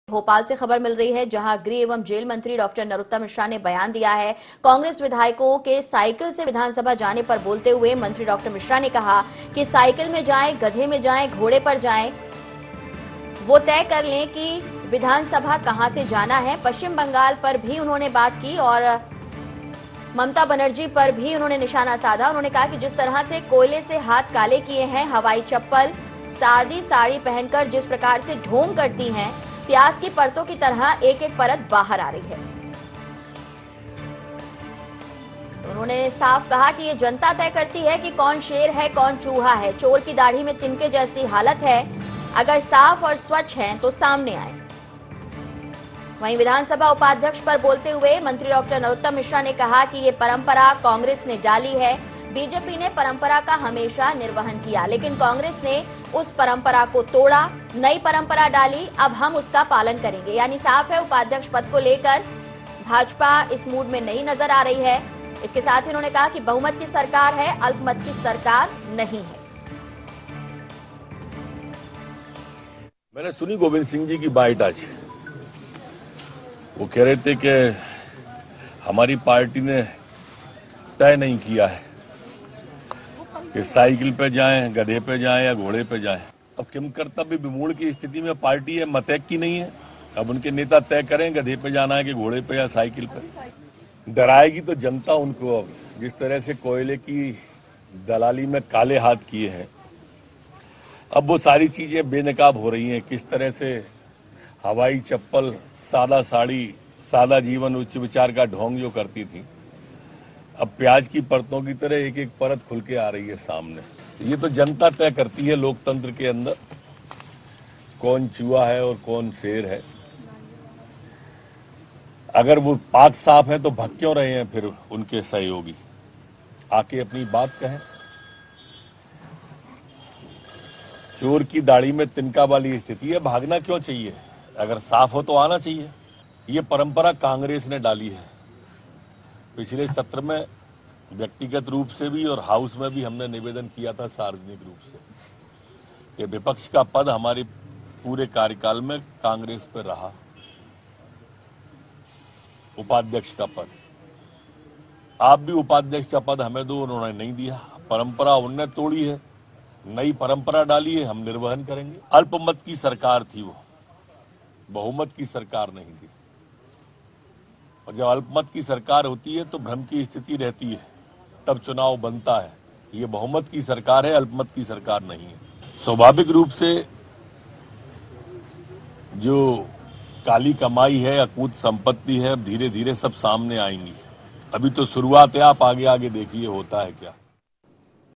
भोपाल से खबर मिल रही है, जहां गृह एवं जेल मंत्री डॉक्टर नरोत्तम मिश्रा ने बयान दिया है। कांग्रेस विधायकों के साइकिल से विधानसभा जाने पर बोलते हुए मंत्री डॉक्टर मिश्रा ने कहा कि साइकिल में जाएं, गधे में जाएं, घोड़े पर जाएं, वो तय कर लें कि विधानसभा कहां से जाना है। पश्चिम बंगाल पर भी उन्होंने बात की और ममता बनर्जी पर भी उन्होंने निशाना साधा। उन्होंने कहा कि जिस तरह से कोयले से हाथ काले किए हैं, हवाई चप्पल, सादी साड़ी पहनकर जिस प्रकार से ढोंग करती हैं, प्याज की परतों की तरह एक एक परत बाहर आ रही है। तो उन्होंने साफ कहा कि ये जनता तय करती है कि कौन शेर है, कौन चूहा है। चोर की दाढ़ी में तिनके जैसी हालत है, अगर साफ और स्वच्छ हैं तो सामने आए। वहीं विधानसभा उपाध्यक्ष पर बोलते हुए मंत्री डॉक्टर नरोत्तम मिश्रा ने कहा कि ये परंपरा कांग्रेस ने डाली है। बीजेपी ने परंपरा का हमेशा निर्वहन किया, लेकिन कांग्रेस ने उस परंपरा को तोड़ा, नई परंपरा डाली, अब हम उसका पालन करेंगे। यानी साफ है, उपाध्यक्ष पद को लेकर भाजपा इस मूड में नहीं नजर आ रही है। इसके साथ ही उन्होंने कहा कि बहुमत की सरकार है, अल्पमत की सरकार नहीं है। मैंने सुनी गोविंद सिंह जी की बाइट आज। वो कह रहे थे कि हमारी पार्टी ने तय नहीं किया है कि साइकिल पे जाएं, गधे पे जाएं या घोड़े पे जाएं। अब किम कर्तव्य विमूढ़ की स्थिति में पार्टी है, मतैक की नहीं है। अब उनके नेता तय करें गधे पे जाना है कि घोड़े पे या साइकिल पे। डराएगी तो जनता उनको। अब जिस तरह से कोयले की दलाली में काले हाथ किए हैं, अब वो सारी चीजें बेनकाब हो रही हैं। किस तरह से हवाई चप्पल, सादा साड़ी, सादा जीवन, उच्च विचार का ढोंग जो करती थी, अब प्याज की परतों की तरह एक एक परत खुल के आ रही है सामने। ये तो जनता तय करती है लोकतंत्र के अंदर कौन चूहा है और कौन शेर है। अगर वो पाक साफ है तो भग क्यों रहे हैं फिर उनके सहयोगी? आके अपनी बात कहें। चोर की दाढ़ी में तिनका वाली स्थिति है, भागना क्यों चाहिए? अगर साफ हो तो आना चाहिए। ये परंपरा कांग्रेस ने डाली है। पिछले सत्र में व्यक्तिगत रूप से भी और हाउस में भी हमने निवेदन किया था सार्वजनिक रूप से कि विपक्ष का पद हमारे पूरे कार्यकाल में कांग्रेस पर रहा, उपाध्यक्ष का पद। आप भी उपाध्यक्ष का पद हमें दो, उन्होंने नहीं दिया। परंपरा उनने तोड़ी है, नई परंपरा डाली है, हम निर्वहन करेंगे। अल्पमत की सरकार थी वो, बहुमत की सरकार नहीं थी। और जब अल्पमत की सरकार होती है तो भ्रम की स्थिति रहती है, तब चुनाव बनता है। ये बहुमत की सरकार है, अल्पमत की सरकार नहीं है। स्वाभाविक रूप से जो काली कमाई है, अकूत संपत्ति है, धीरे धीरे सब सामने आएंगी। अभी तो शुरुआत है, आप आगे आगे देखिए होता है क्या।